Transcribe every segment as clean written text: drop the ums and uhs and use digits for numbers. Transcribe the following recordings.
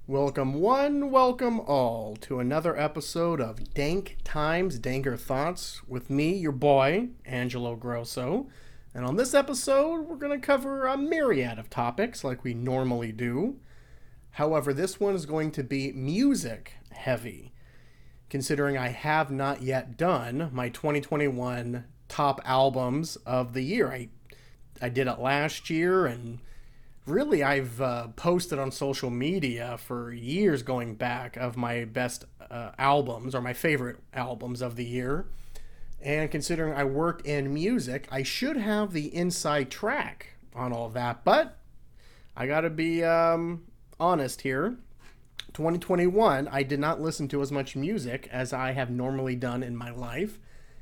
Welcome one, welcome all to another episode of Dank Times Danker Thoughts with me, your boy, Angelo Grosso. And on this episode, we're going to cover a myriad of topics like we normally do. However, this one is going to be music heavy, considering I have not yet done my 2021 top albums of the year. I did it last year, and really I've posted on social media for years going back of my best albums or my favorite albums of the year. And considering I work in music, I should have the inside track on all that. But I gotta be honest here. 2021, I did not listen to as much music as I have normally done in my life.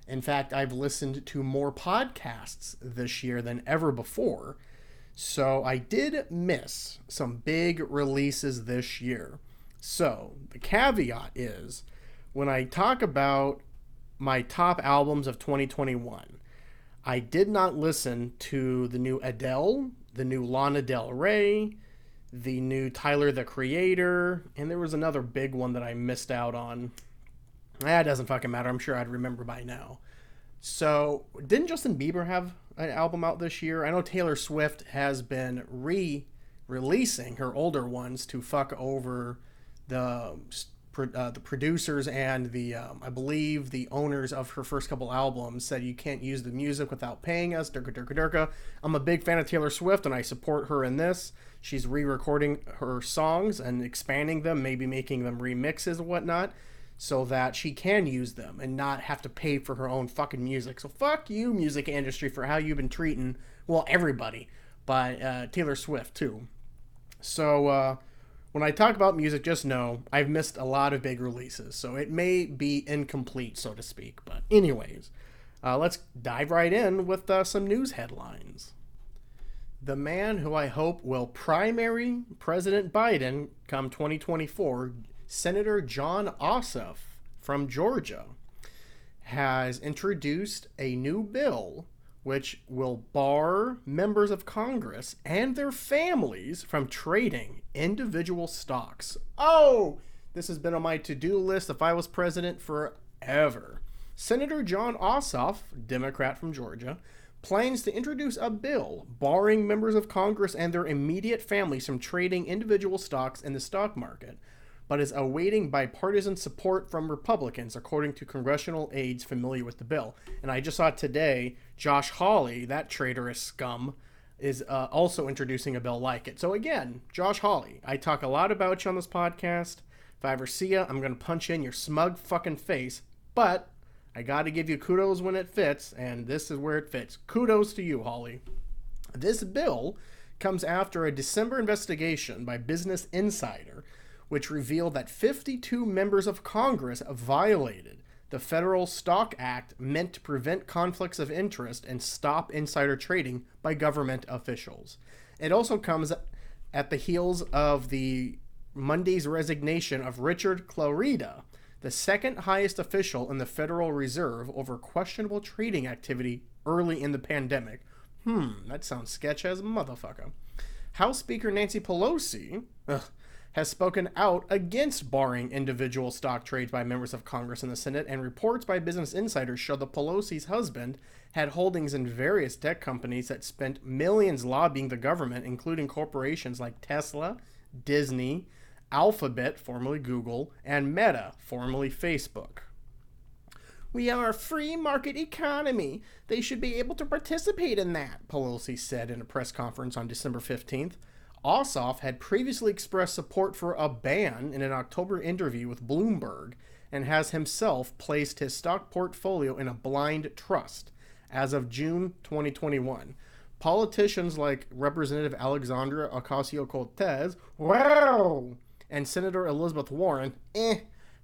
In fact, I've listened to more podcasts this year than ever before. So I did miss some big releases this year. So the caveat is, when I talk about my top albums of 2021, I did not listen to the new Adele, the new Lana Del Rey, the new Tyler the Creator, and there was another big one that I missed out on. It doesn't fucking matter. I'm sure I'd remember by now. So, didn't Justin Bieber have an album out this year? I know Taylor Swift has been re-releasing her older ones to fuck over the producers and the I believe the owners of her first couple albums said you can't use the music without paying us. Durka durka durka. I'm a big fan of Taylor Swift and I support her in this. She's re-recording her songs and expanding them, maybe making them remixes and whatnot, so that she can use them and not have to pay for her own fucking music. So fuck you, music industry, for how you've been treating, well, everybody, but Taylor Swift too. So when I talk about music, just know I've missed a lot of big releases, so it may be incomplete, so to speak. But anyways, let's dive right in with some news headlines. The man who I hope will primary President Biden come 2024, Senator John Ossoff from Georgia, has introduced a new bill which will bar members of Congress and their families from trading individual stocks. Oh, this has been on my to-do list if I was president forever. Senator John Ossoff, Democrat from Georgia, plans to introduce a bill barring members of Congress and their immediate families from trading individual stocks in the stock market, but is awaiting bipartisan support from Republicans, according to congressional aides familiar with the bill. And I just saw today, Josh Hawley, that traitorous scum, is also introducing a bill like it. So again, Josh Hawley, I talk a lot about you on this podcast. If I ever see you, I'm going to punch you in your smug fucking face. But I got to give you kudos when it fits, and this is where it fits. Kudos to you, Hawley. This bill comes after a December investigation by Business Insider, which revealed that 52 members of Congress violated the Federal Stock Act meant to prevent conflicts of interest and stop insider trading by government officials. It also comes at the heels of the Monday's resignation of Richard Clarida, the second highest official in the Federal Reserve, over questionable trading activity early in the pandemic. That sounds sketch as a motherfucker. House Speaker Nancy Pelosi has spoken out against barring individual stock trades by members of Congress in the Senate, and reports by Business Insider show that Pelosi's husband had holdings in various tech companies that spent millions lobbying the government, including corporations like Tesla, Disney, Alphabet, formerly Google, and Meta, formerly Facebook. We are a free market economy. They should be able to participate in that, Pelosi said in a press conference on December 15th. Ossoff had previously expressed support for a ban in an October interview with Bloomberg, and has himself placed his stock portfolio in a blind trust as of June 2021. Politicians like Representative Alexandria Ocasio-Cortez, and Senator Elizabeth Warren,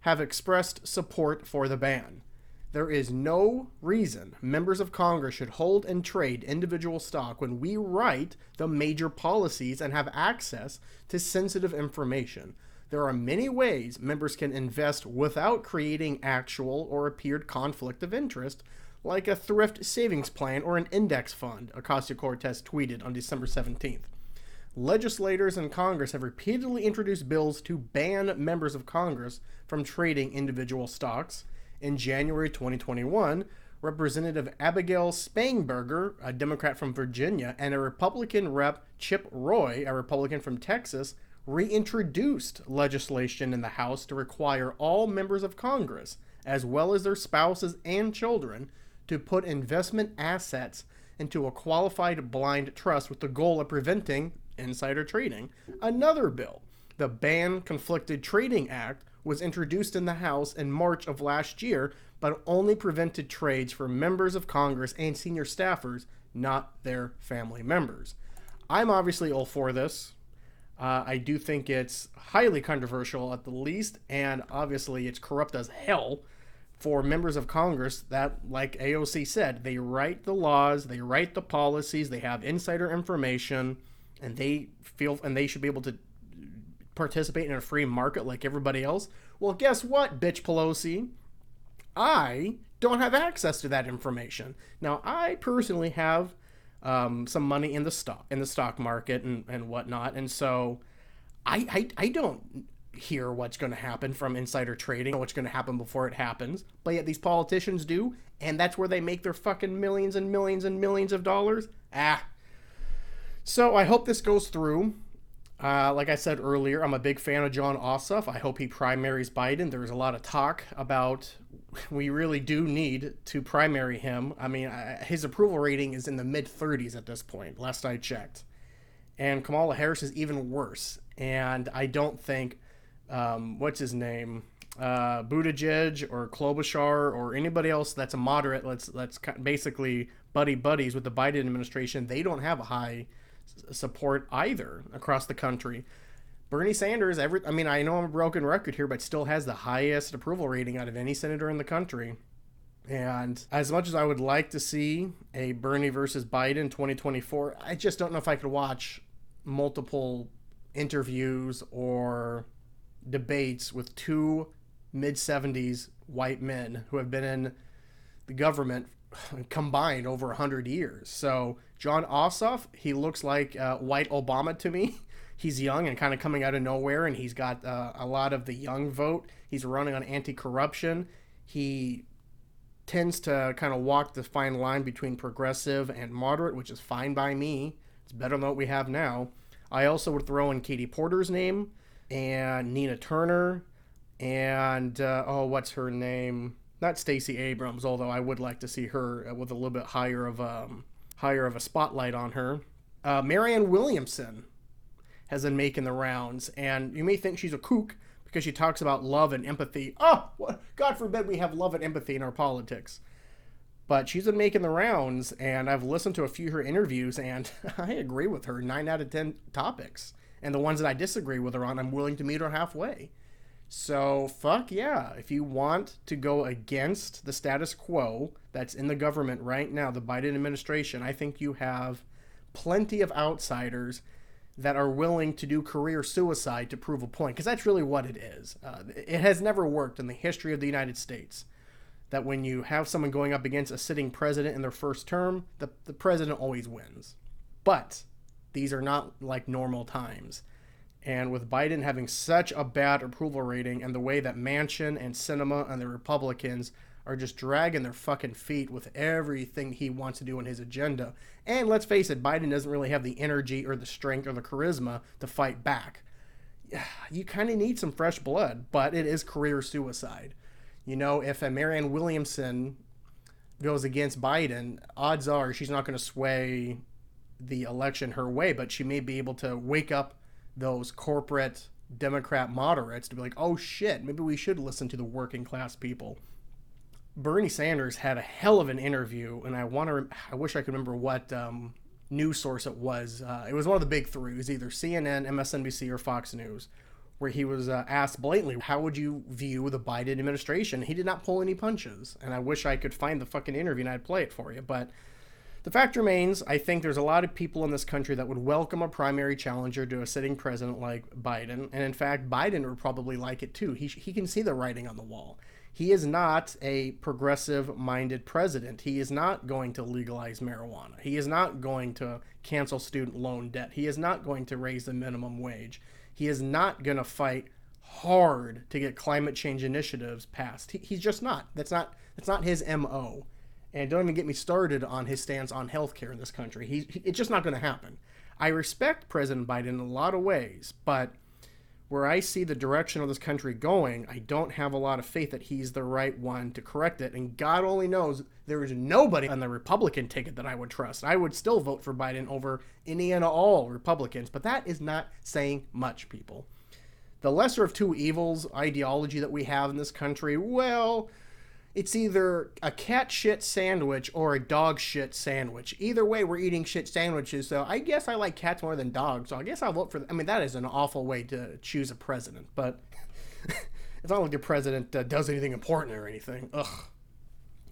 have expressed support for the ban. There is no reason members of Congress should hold and trade individual stock when we write the major policies and have access to sensitive information. There are many ways members can invest without creating actual or appeared conflict of interest, like a thrift savings plan or an index fund, Ocasio-Cortez tweeted on December 17th. legislators in Congress have repeatedly introduced bills to ban members of Congress from trading individual stocks. In January 2021, Representative Abigail Spangenberger, a Democrat from Virginia, and a Republican Rep. Chip Roy, a Republican from Texas, reintroduced legislation in the House to require all members of Congress, as well as their spouses and children, to put investment assets into a qualified blind trust with the goal of preventing insider trading. Another bill, the Ban Conflicted Trading Act, was introduced in the House in March of last year, but only prevented trades for members of Congress and senior staffers, not their family members. I'm obviously all for this. I do think it's highly controversial at the least, and obviously it's corrupt as hell for members of Congress that, like AOC said, they write the laws, they write the policies, they have insider information, and they should be able to participate in a free market like everybody else. Well, guess what, bitch Pelosi? I don't have access to that information. Now, I personally have some money in the stock market and whatnot, and so I don't hear what's going to happen from insider trading, what's going to happen before it happens, but yet these politicians do, and that's where they make their fucking millions and millions and millions of dollars. So I hope this goes through. Like I said earlier, I'm a big fan of Jon Ossoff. I hope he primaries Biden. There's a lot of talk about we really do need to primary him. I mean, his approval rating is in the mid-30s at this point, last I checked. And Kamala Harris is even worse. And I don't think, what's his name, Buttigieg or Klobuchar or anybody else that's a moderate, let's basically buddies with the Biden administration, they don't have a high support either across the country. Bernie Sanders, I know I'm a broken record here, but still has the highest approval rating out of any senator in the country. And as much as I would like to see a Bernie versus Biden 2024, I just don't know if I could watch multiple interviews or debates with two mid-70s white men who have been in the government combined over 100 years. So Jon Ossoff, he looks like white Obama to me. He's young and kind of coming out of nowhere, and he's got a lot of the young vote. He's running on anti-corruption. He tends to kind of walk the fine line between progressive and moderate, which is fine by me. It's better than what we have now. I also would throw in Katie Porter's name and Nina Turner and, what's her name? Not Stacey Abrams, although I would like to see her with a little bit higher of a spotlight on her. Marianne Williamson has been making the rounds, and you may think she's a kook because she talks about love and empathy. God forbid we have love and empathy in our politics. But she's been making the rounds, and I've listened to a few of her interviews, and I agree with her 9 out of 10 topics. And the ones that I disagree with her on, I'm willing to meet her halfway. So, fuck yeah. If you want to go against the status quo that's in the government right now, the Biden administration, I think you have plenty of outsiders that are willing to do career suicide to prove a point. Because that's really what it is. It has never worked in the history of the United States that when you have someone going up against a sitting president in their first term, the president always wins. But these are not like normal times. And with Biden having such a bad approval rating and the way that Manchin and Sinema and the Republicans are just dragging their fucking feet with everything he wants to do on his agenda. And let's face it, Biden doesn't really have the energy or the strength or the charisma to fight back. You kind of need some fresh blood, but it is career suicide. You know, if a Marianne Williamson goes against Biden, odds are she's not going to sway the election her way, but she may be able to wake up those corporate Democrat moderates to be like, oh shit, maybe we should listen to the working class people. Bernie Sanders had a hell of an interview, and I wish I could remember what news source it was. It was one of the big three. It was either CNN, MSNBC, or Fox News, where he was asked blatantly, how would you view the Biden administration? He did not pull any punches, and I wish I could find the fucking interview and I'd play it for you, but the fact remains, I think there's a lot of people in this country that would welcome a primary challenger to a sitting president like Biden. And in fact, Biden would probably like it too. He can see the writing on the wall. He is not a progressive-minded president. He is not going to legalize marijuana. He is not going to cancel student loan debt. He is not going to raise the minimum wage. He is not going to fight hard to get climate change initiatives passed. He's just not. That's not his MO. And don't even get me started on his stance on healthcare in this country. It's just not going to happen. I respect President Biden in a lot of ways, but where I see the direction of this country going, I don't have a lot of faith that he's the right one to correct it. And God only knows there is nobody on the Republican ticket that I would trust. I would still vote for Biden over any and all Republicans, but that is not saying much, people. The lesser of two evils ideology that we have in this country, well, it's either a cat shit sandwich or a dog shit sandwich. Either way, we're eating shit sandwiches, so I guess I like cats more than dogs, so I guess I'll vote for them. I mean, that is an awful way to choose a president, but it's not like the president does anything important or anything. Ugh.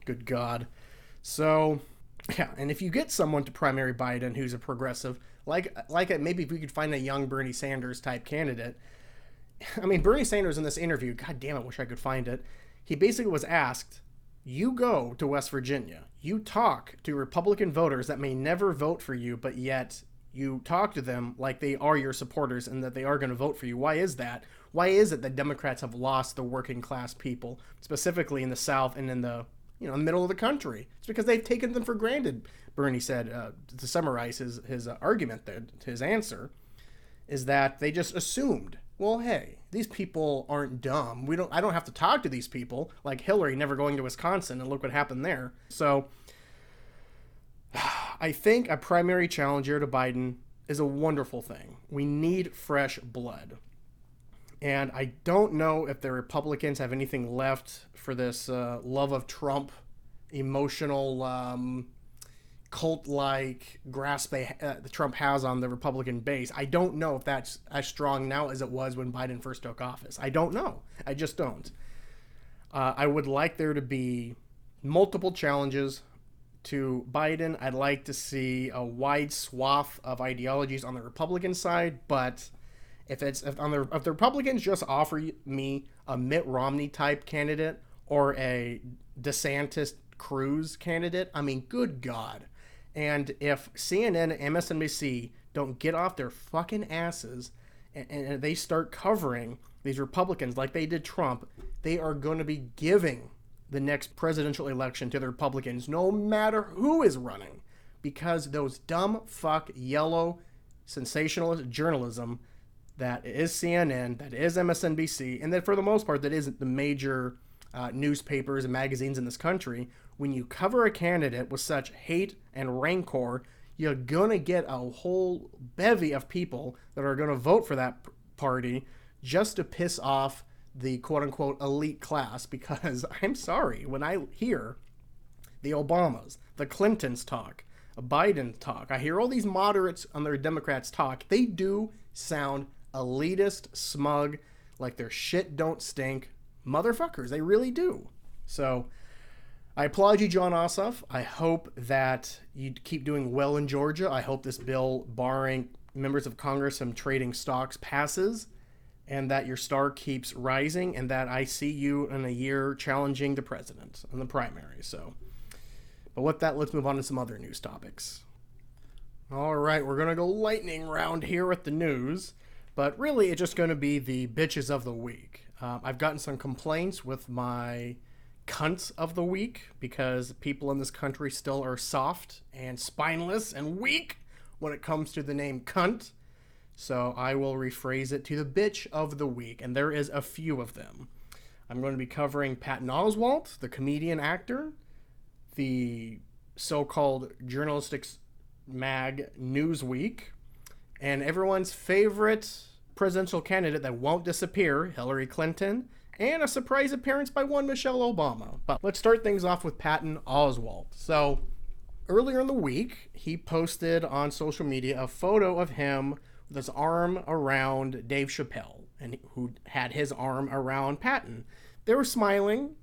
Good God. So, yeah, and if you get someone to primary Biden who's a progressive, like maybe if we could find a young Bernie Sanders type candidate. I mean, Bernie Sanders in this interview, God damn it, wish I could find it. He basically was asked, you go to West Virginia, you talk to Republican voters that may never vote for you, but yet you talk to them like they are your supporters and that they are going to vote for you. Why is that? Why is it that Democrats have lost the working class people, specifically in the South and in the middle of the country? It's because they've taken them for granted, Bernie said, to summarize his argument there, his answer, is that they just assumed, well, hey, these people aren't dumb. I don't have to talk to these people, like Hillary never going to Wisconsin, and look what happened there. So I think a primary challenger to Biden is a wonderful thing. We need fresh blood. And I don't know if the Republicans have anything left for this love of Trump, emotional cult-like grasp Trump has on the Republican base. I don't know if that's as strong now as it was when Biden first took office. I don't know. I just don't. I would like there to be multiple challenges to Biden. I'd like to see a wide swath of ideologies on the Republican side, but if the Republicans just offer me a Mitt Romney type candidate or a DeSantis Cruz candidate, I mean, good God. And if CNN and MSNBC don't get off their fucking asses and they start covering these Republicans like they did Trump, they are going to be giving the next presidential election to the Republicans, no matter who is running, because those dumb fuck yellow sensationalist journalism that is CNN, that is MSNBC, and that for the most part that isn't the major newspapers and magazines in this country. When you cover a candidate with such hate and rancor, you're going to get a whole bevy of people that are going to vote for that party just to piss off the quote-unquote elite class, because I'm sorry, when I hear the Obamas, the Clintons talk, Biden talk, I hear all these moderates on their Democrats talk, they do sound elitist, smug, like their shit don't stink motherfuckers. They really do. So I applaud you, John Ossoff. I hope that you keep doing well in Georgia. I hope this bill, barring members of Congress from trading stocks, passes, and that your star keeps rising, and that I see you in a year challenging the president in the primary. So, but with that, let's move on to some other news topics. All right, we're going to go lightning round here with the news, but really it's just going to be the bitches of the week. I've gotten some complaints with my cunts of the week because people in this country still are soft and spineless and weak when it comes to the name cunt. So I will rephrase it to the bitch of the week, and there is a few of them. I'm going to be covering Patton Oswalt, the comedian actor, the so-called journalistic mag Newsweek, and everyone's favorite presidential candidate that won't disappear, Hillary Clinton, and a surprise appearance by one Michelle Obama. But let's start things off with Patton Oswalt. So earlier in the week, he posted on social media a photo of him with his arm around Dave Chappelle, and who had his arm around Patton. They were smiling,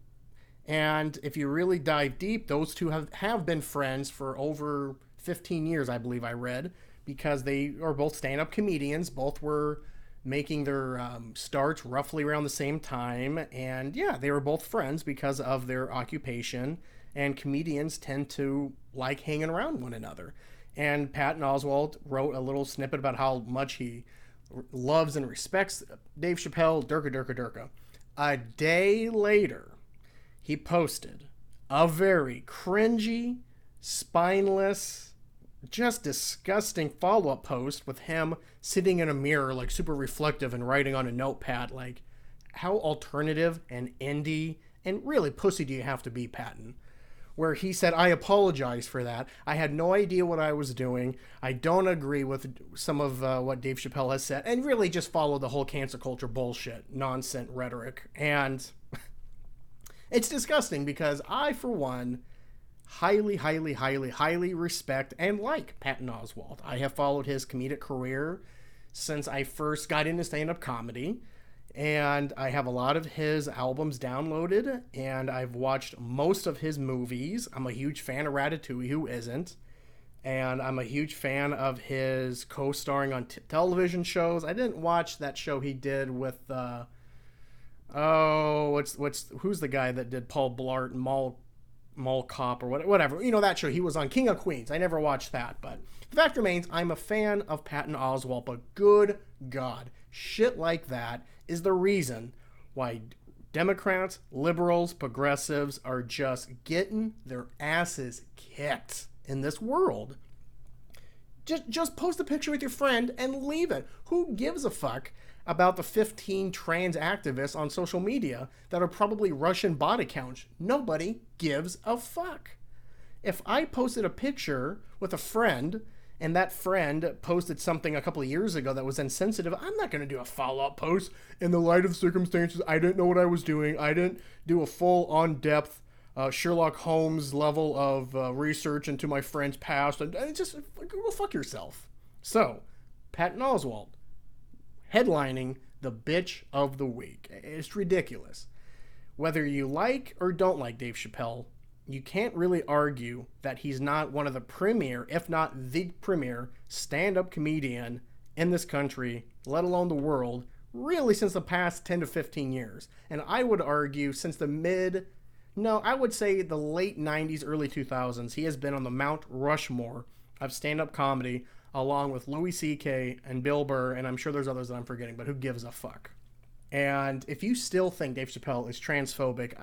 and if you really dive deep, those two have been friends for over 15 years, I believe I read, because they are both stand-up comedians. Both were making their starts roughly around the same time. And yeah, they were both friends because of their occupation. And comedians tend to like hanging around one another. And Patton Oswalt wrote a little snippet about how much he loves and respects Dave Chappelle, Durka. A day later, he posted a very cringy, spineless, just disgusting follow-up post with him sitting in a mirror, like super reflective and writing on a notepad. Like, how alternative and indie and really pussy do you have to be, Patton? Where he said, I apologize for that. I had no idea what I was doing. I don't agree with some of what Dave Chappelle has said, and really just follow the whole cancel culture bullshit, nonsense rhetoric. And it's disgusting because I, for one, highly respect and like Patton Oswalt. I have followed his comedic career since I first got into stand-up comedy. And I have a lot of his albums downloaded, and I've watched most of his movies. I'm a huge fan of Ratatouille, who isn't? And I'm a huge fan of his co-starring on television shows. I didn't watch that show he did with, who's the guy that did Paul Blart and Mall Cop or whatever. You know, that show. He was on King of Queens. I never watched that, but the fact remains, I'm a fan of Patton Oswalt, but good God, shit like that is the reason why Democrats, liberals, progressives are just getting their asses kicked in this world. Just post a picture with your friend and leave it. Who gives a fuck about the 15 trans activists on social media that are probably Russian bot accounts? Nobody gives a fuck. If I posted a picture with a friend and that friend posted something a couple of years ago that was insensitive, I'm not going to do a follow-up post. In the light of circumstances, I didn't know what I was doing. I didn't do a full on-depth Sherlock Holmes level of research into my friend's past. And just go fuck yourself. So, Patton Oswalt headlining the bitch of the week. It's ridiculous. Whether you like or don't like Dave Chappelle, you can't really argue that he's not one of the premier, if not the premier, stand-up comedian in this country, let alone the world, really since the past 10 to 15 years. And I would argue since I would say the late 90s, early 2000s, he has been on the Mount Rushmore of stand-up comedy, along with Louis C.K. and Bill Burr, and I'm sure there's others that I'm forgetting, but who gives a fuck? And if you still think Dave Chappelle is transphobic,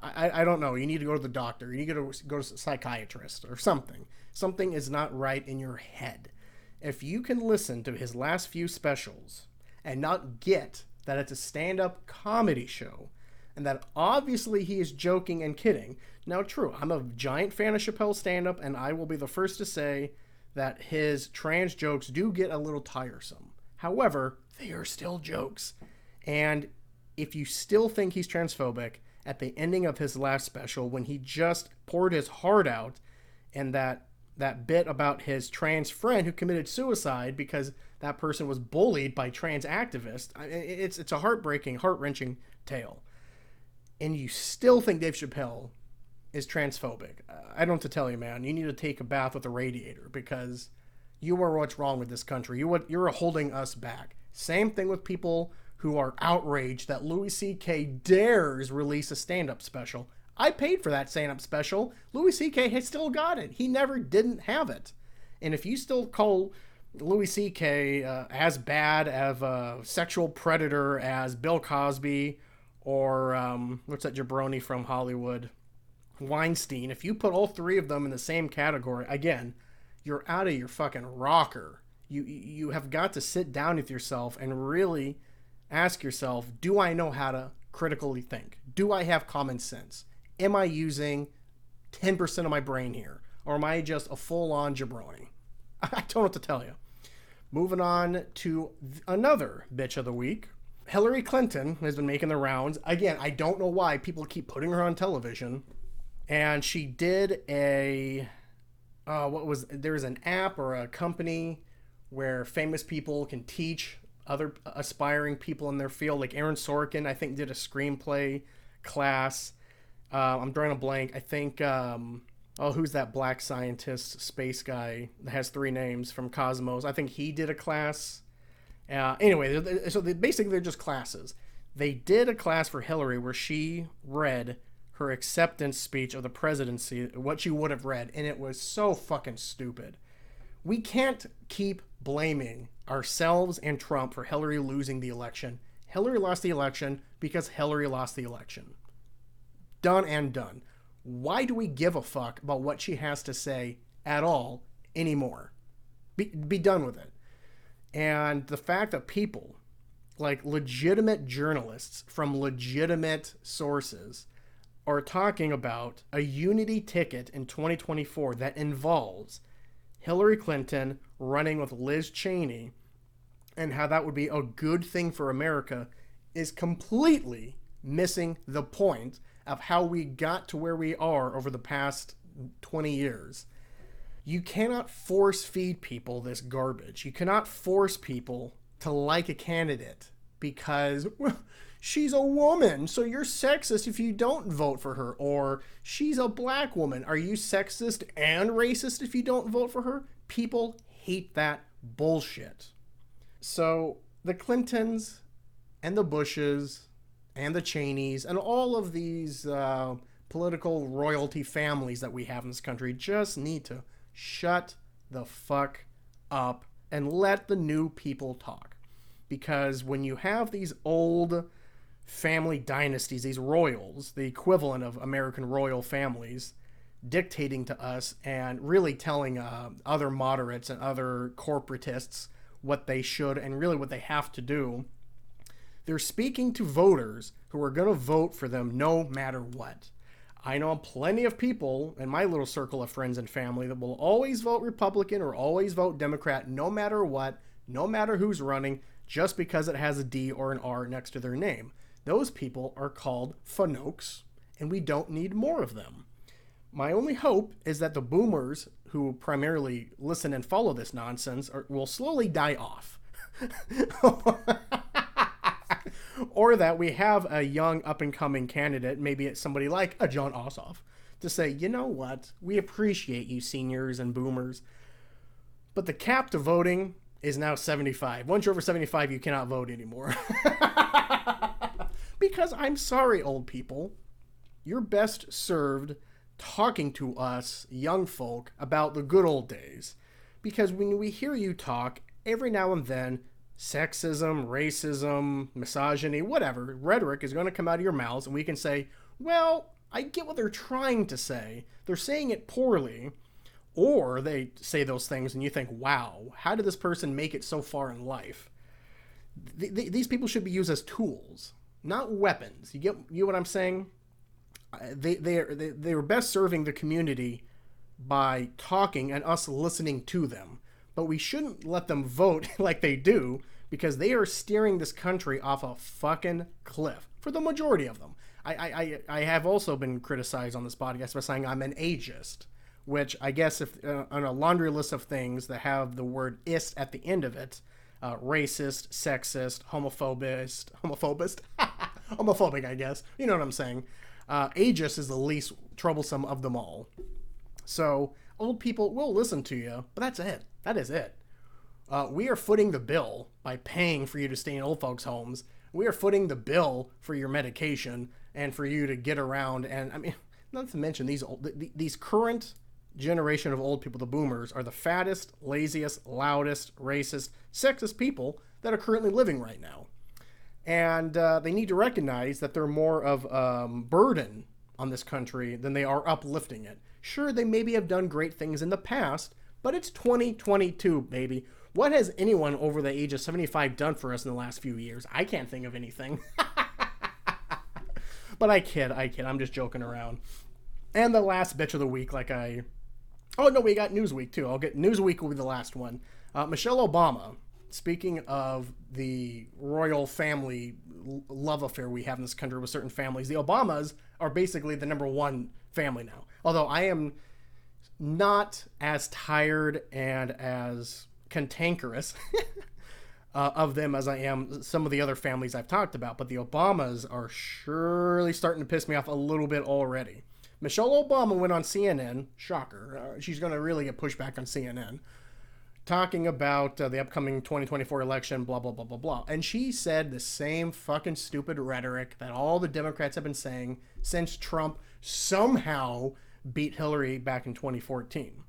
I don't know. You need to go to the doctor. You need to go to a psychiatrist or something. Something is not right in your head. If you can listen to his last few specials and not get that it's a stand-up comedy show and that obviously he is joking and kidding. Now, true, I'm a giant fan of Chappelle's stand-up, and I will be the first to say that his trans jokes do get a little tiresome. However, they are still jokes. And if you still think he's transphobic, at the ending of his last special, when he just poured his heart out and that bit about his trans friend who committed suicide because that person was bullied by trans activists, it's a heartbreaking, heart-wrenching tale. And you still think Dave Chappelle is transphobic. I don't have to tell you, man. You need to take a bath with a radiator because you are what's wrong with this country. You're holding us back. Same thing with people who are outraged that Louis C.K. dares release a stand-up special. I paid for that stand-up special. Louis C.K. has still got it. He never didn't have it. And if you still call Louis C.K. As bad of a sexual predator as Bill Cosby or what's that jabroni from Hollywood, Weinstein, if you put all three of them in the same category, again, you're out of your fucking rocker. You have got to sit down with yourself and really ask yourself, do I know how to critically think? Do I have common sense? Am I using 10% of my brain here? Or am I just a full-on jabroni? I don't know what to tell you. Moving on to another bitch of the week. Hillary Clinton has been making the rounds. Again, I don't know why people keep putting her on television. And she did there's an app or a company where famous people can teach other aspiring people in their field, like Aaron Sorkin, I think, did a screenplay class. I'm drawing a blank. I think, who's that black scientist, space guy that has three names from Cosmos? I think he did a class. Anyway, so basically they're just classes. They did a class for Hillary where she read her acceptance speech of the presidency, what she would have read, and it was so fucking stupid. We can't keep blaming ourselves and Trump for Hillary losing the election. Hillary lost the election because Hillary lost the election. Done and done. Why do we give a fuck about what she has to say at all anymore? Be done with it. And the fact that people, like legitimate journalists from legitimate sources, are talking about a unity ticket in 2024 that involves Hillary Clinton running with Liz Cheney and how that would be a good thing for America is completely missing the point of how we got to where we are over the past 20 years. You cannot force feed people this garbage. You cannot force people to like a candidate because, well, she's a woman, so you're sexist if you don't vote for her. Or she's a black woman. Are you sexist and racist if you don't vote for her? People hate that bullshit. So the Clintons and the Bushes and the Cheneys and all of these political royalty families that we have in this country just need to shut the fuck up and let the new people talk. Because when you have these old family dynasties, these royals, the equivalent of American royal families, dictating to us and really telling other moderates and other corporatists what they should and really what they have to do, they're speaking to voters who are going to vote for them no matter what. I know plenty of people in my little circle of friends and family that will always vote Republican or always vote Democrat no matter what, no matter who's running, just because it has a D or an R next to their name. Those people are called fanokes, and we don't need more of them. My only hope is that the boomers who primarily listen and follow this nonsense will slowly die off. Or that we have a young up-and-coming candidate, maybe it's somebody like a John Ossoff, to say, you know what, we appreciate you seniors and boomers, but the cap to voting is now 75. Once you're over 75, you cannot vote anymore. Because I'm sorry, old people, you're best served talking to us young folk about the good old days. Because when we hear you talk, every now and then, sexism, racism, misogyny, whatever, rhetoric is going to come out of your mouths, and we can say, well, I get what they're trying to say. They're saying it poorly. Or they say those things and you think, wow, how did this person make it so far in life? These people should be used as tools, not weapons. You get what I'm saying? They are best serving the community by talking and us listening to them. But we shouldn't let them vote like they do, because they are steering this country off a fucking cliff for the majority of them. I have also been criticized on this podcast for saying I'm an ageist, which I guess if on a laundry list of things that have the word "ist" at the end of it, racist, sexist, homophobic, I guess. You know what I'm saying. Ageist is the least troublesome of them all. So old people will listen to you, but that's it. That is it. We are footing the bill by paying for you to stay in old folks' homes. We are footing the bill for your medication and for you to get around. And I mean, not to mention these current generation of old people, the boomers, are the fattest, laziest, loudest, racist, sexist people that are currently living right now. And they need to recognize that they're more of a burden on this country than they are uplifting it. Sure, they maybe have done great things in the past, but it's 2022, baby. What has anyone over the age of 75 done for us in the last few years? I can't think of anything. But I kid. I'm just joking around. And the last bitch of the week, oh no, we got Newsweek too. Newsweek will be the last one. Michelle Obama, speaking of the royal family love affair we have in this country with certain families, the Obamas are basically the number one family now. Although I am not as tired and as cantankerous of them as I am some of the other families I've talked about, but the Obamas are surely starting to piss me off a little bit already. Michelle Obama went on CNN, shocker, she's going to really get pushed back on CNN, talking about the upcoming 2024 election, blah, blah, blah, blah, blah. And she said the same fucking stupid rhetoric that all the Democrats have been saying since Trump somehow beat Hillary back in 2014.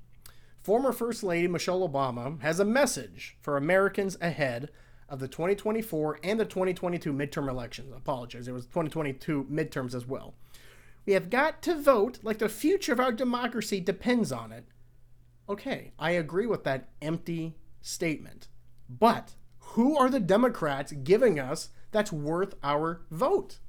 Former First Lady Michelle Obama has a message for Americans ahead of the 2024 and the 2022 midterm elections. I apologize. It was 2022 midterms as well. We have got to vote like the future of our democracy depends on it. Okay, I agree with that empty statement. But who are the Democrats giving us that's worth our vote?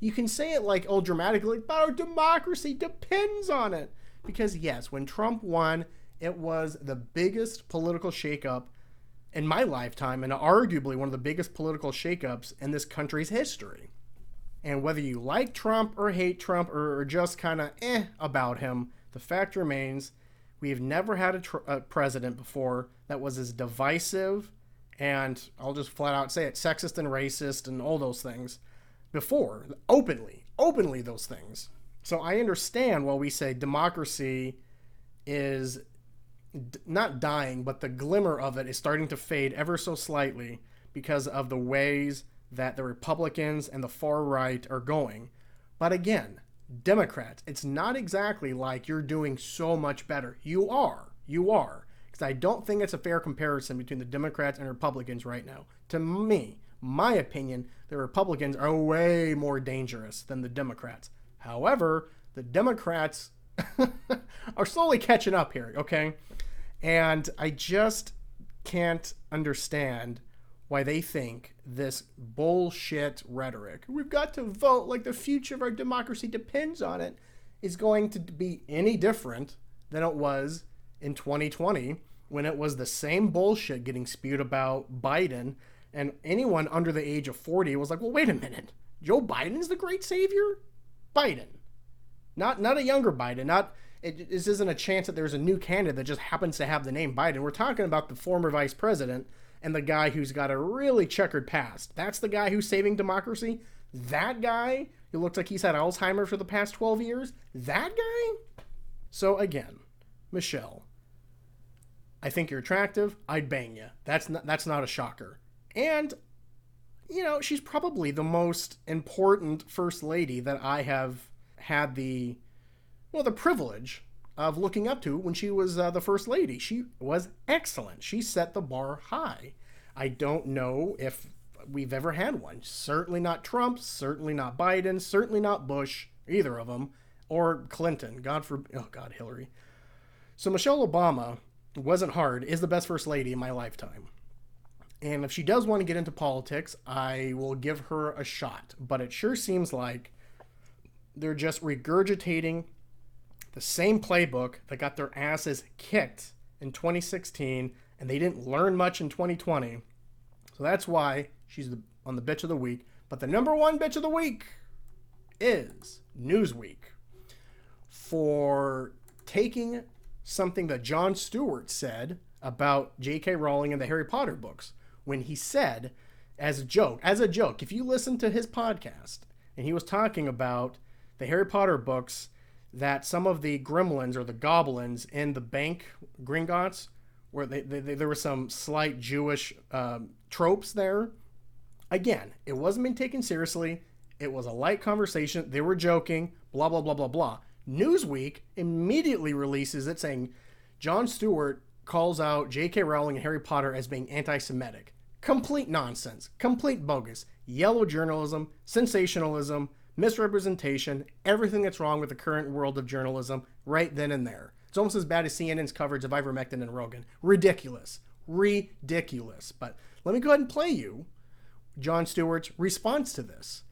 You can say it like, oh, dramatically, but our democracy depends on it. Because yes, when Trump won, it was the biggest political shakeup in my lifetime, and arguably one of the biggest political shakeups in this country's history. And whether you like Trump or hate Trump or just kind of about him, the fact remains we have never had a president before that was as divisive and, I'll just flat out say it, sexist and racist and all those things before, openly those things. So I understand why we say democracy is not dying, but the glimmer of it is starting to fade ever so slightly because of the ways that the Republicans and the far right are going. But again, Democrats, it's not exactly like you're doing so much better. You are. Because I don't think it's a fair comparison between the Democrats and Republicans right now. To me, my opinion, the Republicans are way more dangerous than the Democrats. However, the Democrats are slowly catching up here, okay? And I just can't understand why they think this bullshit rhetoric, we've got to vote like the future of our democracy depends on it, is going to be any different than it was in 2020 when it was the same bullshit getting spewed about Biden, and anyone under the age of 40 was like, well, wait a minute, Joe Biden's the great savior? Biden. Not a younger Biden, this isn't a chance that there's a new candidate that just happens to have the name Biden. We're talking about the former vice president and the guy who's got a really checkered past. That's the guy who's saving democracy? That guy who looks like he's had Alzheimer's for the past 12 years? That guy? So again, Michelle, I think you're attractive. I'd bang you. That's not a shocker. And, you know, she's probably the most important first lady that I have had the privilege of looking up to when she was the first lady. She was excellent. She set the bar high. I don't know if we've ever had one. Certainly not Trump, certainly not Biden, certainly not Bush, either of them, or Clinton. Hillary. So Michelle Obama wasn't hard, is the best first lady in my lifetime. And if she does want to get into politics, I will give her a shot. But it sure seems like they're just regurgitating the same playbook that got their asses kicked in 2016, and they didn't learn much in 2020. So that's why she's on the bitch of the week. But the number one bitch of the week is Newsweek for taking something that Jon Stewart said about J.K. Rowling and the Harry Potter books, when he said, as a joke, if you listen to his podcast, and he was talking about the Harry Potter books, that some of the gremlins or the goblins in the bank Gringotts, where there were some slight Jewish tropes there. Again, it wasn't being taken seriously. It was a light conversation. They were joking, blah, blah, blah, blah, blah. Newsweek immediately releases it saying Jon Stewart calls out J.K. Rowling and Harry Potter as being anti-Semitic. Complete nonsense. Complete bogus. Yellow journalism, sensationalism, misrepresentation, everything that's wrong with the current world of journalism right then and there. It's almost as bad as CNN's coverage of ivermectin and Rogan. Ridiculous. But let me go ahead and play you Jon Stewart's response to this.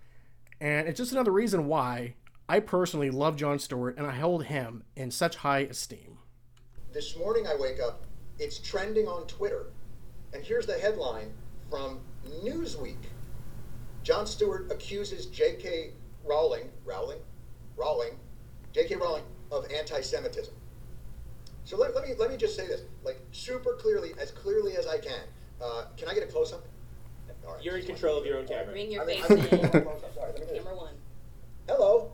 And it's just another reason why I personally love Jon Stewart and I hold him in such high esteem. This morning I wake up, it's trending on Twitter. And here's the headline from Newsweek. Jon Stewart accuses J.K. Rowling of anti-Semitism. So let me just say this, like super clearly as I can. Can I get a close-up? All right, you're in control of your own camera. Bring your face in. Camera one. Hello,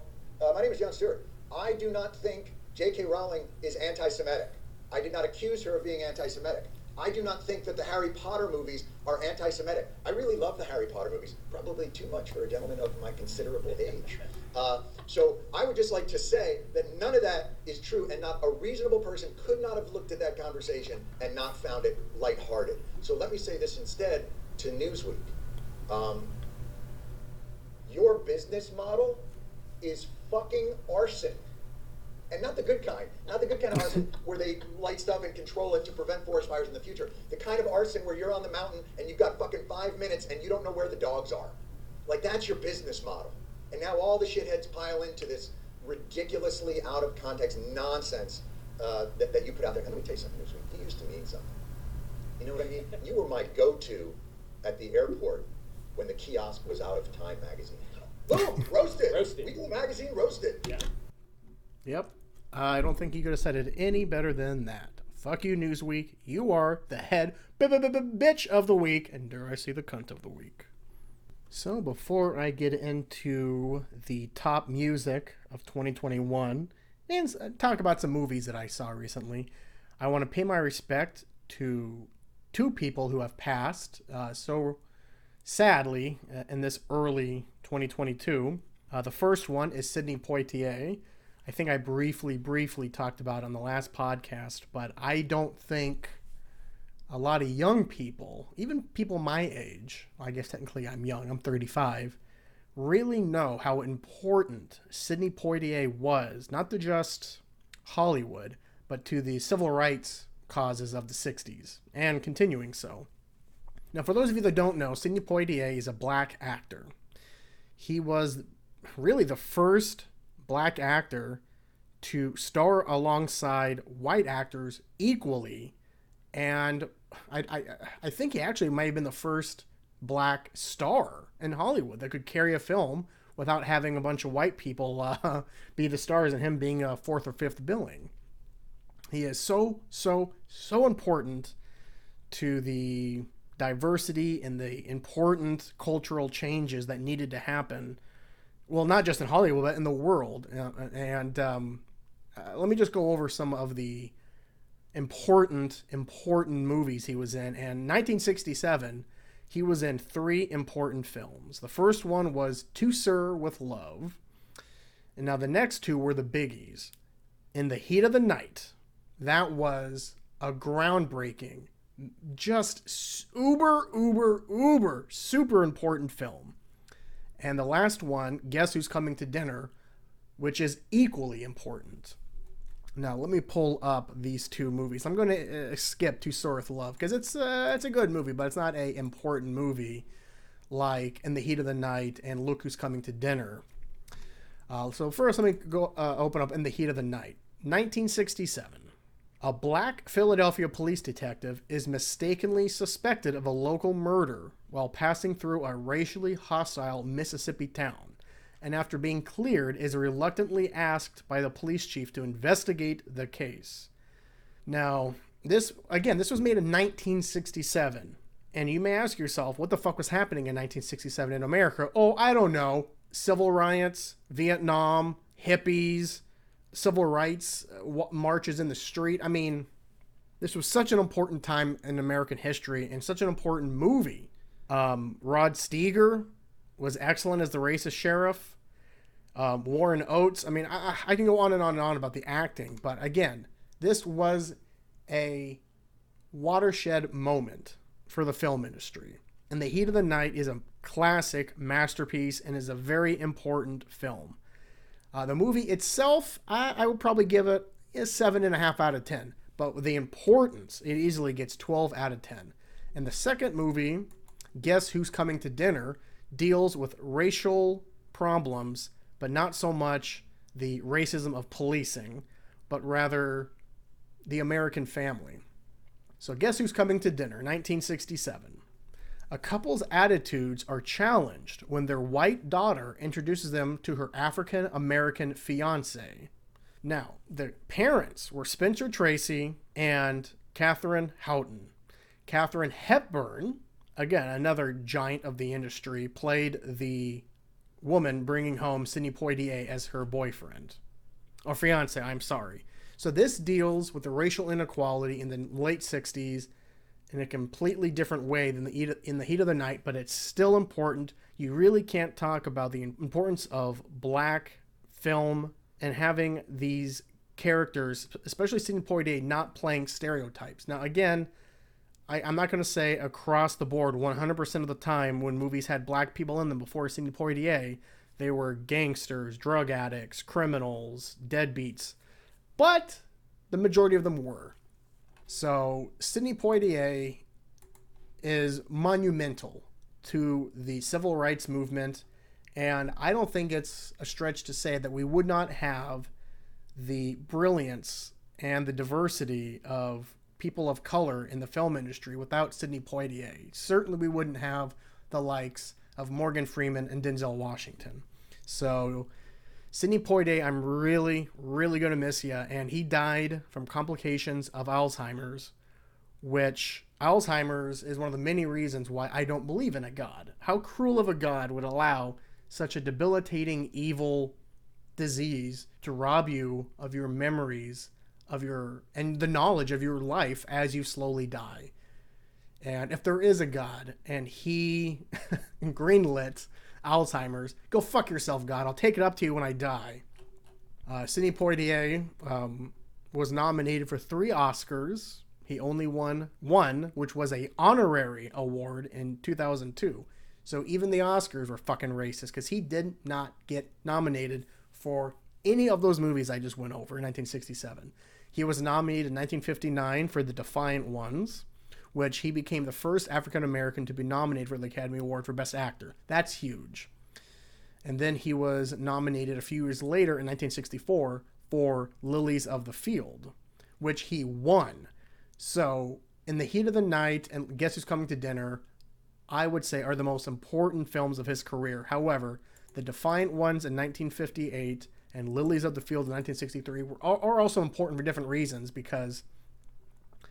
my name is Jon Stewart. I do not think J.K. Rowling is anti-Semitic. I did not accuse her of being anti-Semitic. I do not think that the Harry Potter movies are anti-Semitic. I really love the Harry Potter movies, probably too much for a gentleman of my considerable age. So I would just like to say that none of that is true, and not a reasonable person could not have looked at that conversation and not found it lighthearted. So let me say this instead to Newsweek. Your business model is fucking arson. And not the good kind. Not the good kind of arson where they light stuff and control it to prevent forest fires in the future. The kind of arson where you're on the mountain and you've got fucking 5 minutes and you don't know where the dogs are. Like, that's your business model. And now all the shitheads pile into this ridiculously out of context nonsense that you put out there. And let me tell you something, Newsweek. You used to mean something. You know what I mean? You were my go-to at the airport when the kiosk was out of Time magazine. Boom! Roasted! Weekly magazine roasted. Yeah. Yep. I don't think you could have said it any better than that. Fuck you, Newsweek. You are the head bitch of the week, and dare I say the cunt of the week. So before I get into the top music of 2021 and talk about some movies that I saw recently, I want to pay my respect to two people who have passed so sadly in this early 2022. The first one is Sidney Poitier. I think I briefly talked about it on the last podcast, but I don't think a lot of young people, even people my age, I guess technically I'm young, I'm 35, really know how important Sidney Poitier was, not to just Hollywood, but to the civil rights causes of the 60s, and continuing so. Now, for those of you that don't know, Sidney Poitier is a black actor. He was really the first black actor to star alongside white actors equally, and I think he actually might have been the first black star in Hollywood that could carry a film without having a bunch of white people be the stars and him being a fourth or fifth billing. He is so important to the diversity and the important cultural changes that needed to happen. Well, not just in Hollywood, but in the world. Let me just go over some of the important movies he was in. And 1967, he was in 3 important films. The first one was To Sir with Love. And now the next 2 were the biggies. In the Heat of the Night, that was a groundbreaking, just uber super important film. And the last one, Guess Who's Coming to Dinner, which is equally important. Now, let me pull up these 2 movies. I'm going to skip To Sir with Love because it's a good movie, but it's not an important movie like In the Heat of the Night and Look Who's Coming to Dinner. So first, let me go open up In the Heat of the Night. 1967. A black Philadelphia police detective is mistakenly suspected of a local murder while passing through a racially hostile Mississippi town, and after being cleared is reluctantly asked by the police chief to investigate the case. Now, this was made in 1967, and you may ask yourself, what the fuck was happening in 1967 in America? Oh, I don't know. Civil riots, Vietnam, hippies, civil rights, marches in the street. I mean, this was such an important time in American history and such an important movie. Rod Steiger was excellent as the racist sheriff. Warren Oates. I mean, I can go on and on and on about the acting, but again, this was a watershed moment for the film industry. And The Heat of the Night is a classic masterpiece and is a very important film. The movie itself, I would probably give it a 7.5 out of 10. But with the importance, it easily gets 12 out of 10. And the second movie, Guess Who's Coming to Dinner, deals with racial problems, but not so much the racism of policing, but rather the American family. So Guess Who's Coming to Dinner, 1967. A couple's attitudes are challenged when their white daughter introduces them to her African-American fiancé. Now, the parents were Spencer Tracy and Catherine Houghton. Katharine Hepburn, again, another giant of the industry, played the woman bringing home Sidney Poitier as her boyfriend. Or fiancé, I'm sorry. So this deals with the racial inequality in the late 60s in a completely different way than in the heat of the night, but it's still important. You really can't talk about the importance of black film and having these characters, especially Sidney Poitier, not playing stereotypes. Now, again, I'm not going to say across the board 100% of the time when movies had black people in them before Sidney Poitier, they were gangsters, drug addicts, criminals, deadbeats. But the majority of them were. So Sidney Poitier is monumental to the civil rights movement, and I don't think it's a stretch to say that we would not have the brilliance and the diversity of people of color in the film industry without Sidney Poitier. Certainly we wouldn't have the likes of Morgan Freeman and Denzel Washington. So Sidney Poitier, I'm really, really going to miss you. And he died from complications of Alzheimer's, which Alzheimer's is one of the many reasons why I don't believe in a God. How cruel of a God would allow such a debilitating, evil disease to rob you of your memories and the knowledge of your life as you slowly die. And if there is a God and he greenlit Alzheimer's, go fuck yourself, God. I'll take it up to you when I die. Sidney Poitier was nominated for 3 Oscars. He only won one, which was a honorary award in 2002. So even the Oscars were fucking racist because he did not get nominated for any of those movies I just went over in 1967. He was nominated in 1959 for The Defiant Ones, which he became the first African American to be nominated for the Academy Award for Best Actor. That's huge. And then he was nominated a few years later in 1964 for Lilies of the Field, which he won. So In the Heat of the Night and Guess Who's Coming to Dinner, I would say are the most important films of his career. However, The Defiant Ones in 1958 and Lilies of the Field in 1963 are also important for different reasons, because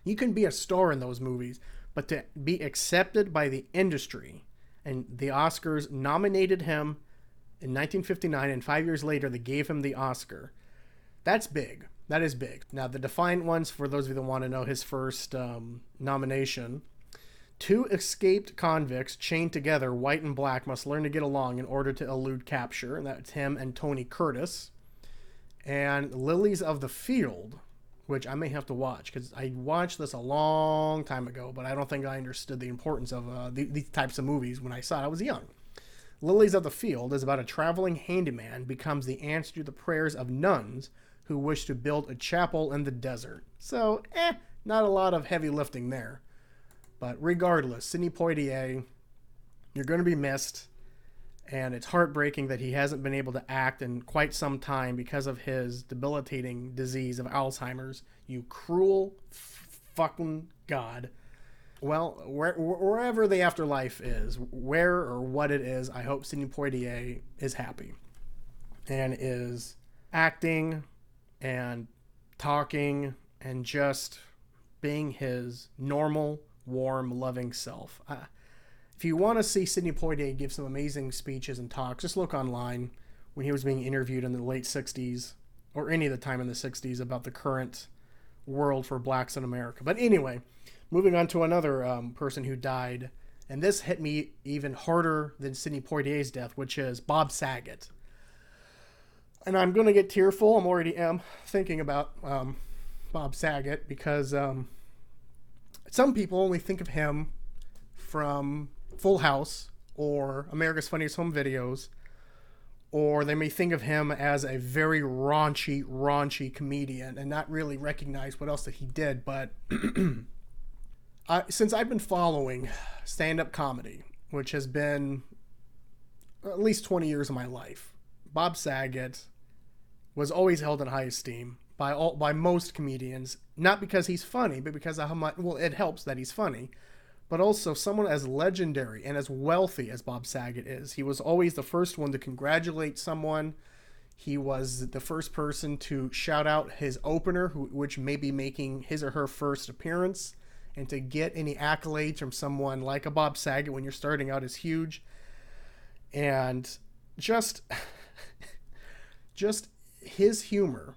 you can be a star in those movies, but to be accepted by the industry, and the Oscars nominated him in 1959, and 5 years later they gave him the Oscar. That's big. That is big. Now, The Defiant Ones, for those of you that want to know his first nomination, 2 escaped convicts chained together, white and black, must learn to get along in order to elude capture. And that's him and Tony Curtis. And Lilies of the Field, which I may have to watch because I watched this a long time ago, but I don't think I understood the importance of these types of movies when I saw it. I was young. Lilies of the Field is about a traveling handyman becomes the answer to the prayers of nuns who wish to build a chapel in the desert. So, not a lot of heavy lifting there. But regardless, Sidney Poitier, you're going to be missed. And it's heartbreaking that he hasn't been able to act in quite some time because of his debilitating disease of Alzheimer's. You cruel fucking God. Well, wherever the afterlife is, where or what it is, I hope Sidney Poitier is happy and is acting and talking and just being his normal, warm, loving self. If you want to see Sidney Poitier give some amazing speeches and talks, just look online when he was being interviewed in the late 60s, or any of the time in the 60s, about the current world for blacks in America. But anyway, moving on to another person who died, and this hit me even harder than Sidney Poitier's death, which is Bob Saget. And I'm going to get tearful. I'm already thinking about Bob Saget, because some people only think of him from Full House or America's Funniest Home Videos, or they may think of him as a very raunchy comedian and not really recognize what else that he did. But since I've been following stand-up comedy, which has been at least 20 years of my life, Bob Saget was always held in high esteem by most comedians, not because he's funny, but because of how much, well, it helps that he's funny, but also someone as legendary and as wealthy as Bob Saget is. He was always the first one to congratulate someone. He was the first person to shout out his opener, which may be making his or her first appearance, and to get any accolades from someone like a Bob Saget when you're starting out is huge. And just his humor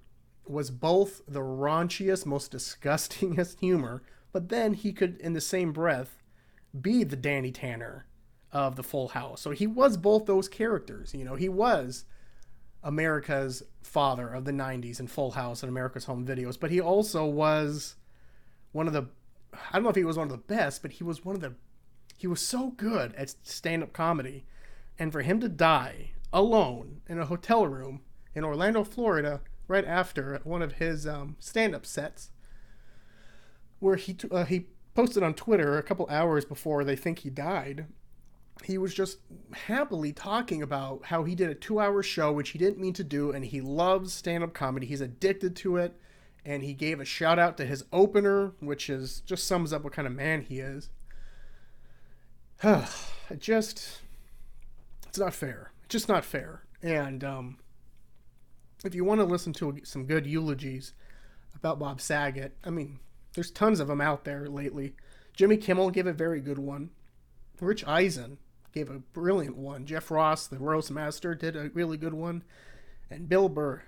was both the raunchiest, most disgustingest humor, but then he could, in the same breath, be the Danny Tanner of the Full House. So he was both those characters. You know, he was America's father of the 90s and Full House and America's Home Videos, but he also was one of the, I don't know if he was one of the best, but he was so good at stand-up comedy. And for him to die alone in a hotel room in Orlando, Florida, right after one of his stand-up sets, where he posted on Twitter a couple hours before they think he died, he was just happily talking about how he did a 2-hour show, which he didn't mean to do, and he loves stand-up comedy. He's addicted to it, and he gave a shout-out to his opener, which is just sums up what kind of man he is. It's not fair. It's just not fair. And if you want to listen to some good eulogies about Bob Saget, I mean, there's tons of them out there lately. Jimmy Kimmel gave a very good one. Rich Eisen gave a brilliant one. Jeff Ross, the roast master, did a really good one. And Bill Burr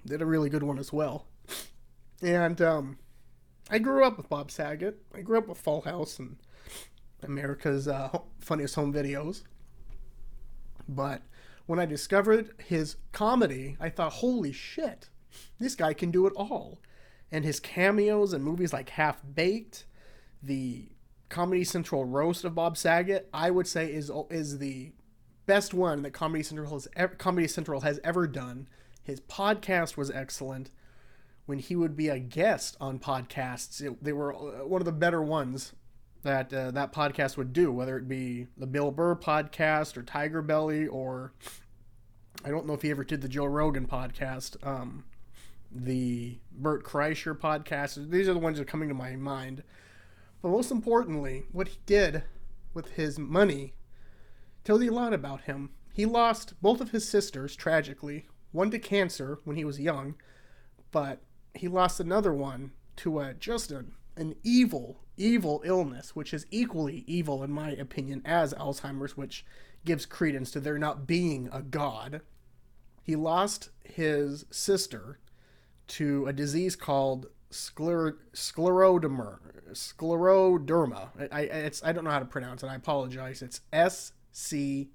did a really good one as well. And I grew up with Bob Saget. I grew up with Full House and America's Funniest Home Videos. But when I discovered his comedy, I thought, holy shit, this guy can do it all. And his cameos in movies like Half Baked, the Comedy Central roast of Bob Saget, I would say is the best one that Comedy Central has ever done. His podcast was excellent. When he would be a guest on podcasts, they were one of the better ones that that podcast would do, whether it be the Bill Burr podcast or Tiger Belly, or I don't know if he ever did the Joe Rogan podcast, the Bert Kreischer podcast. These are the ones that are coming to my mind. But most importantly, what he did with his money tells you a lot about him. He lost both of his sisters, tragically. One to cancer when he was young, but he lost another one to an evil illness, which is equally evil, in my opinion, as Alzheimer's, which gives credence to there not being a god. He lost his sister to a disease called scleroderma. I don't know how to pronounce it. I apologize. It's SCLERODERMA.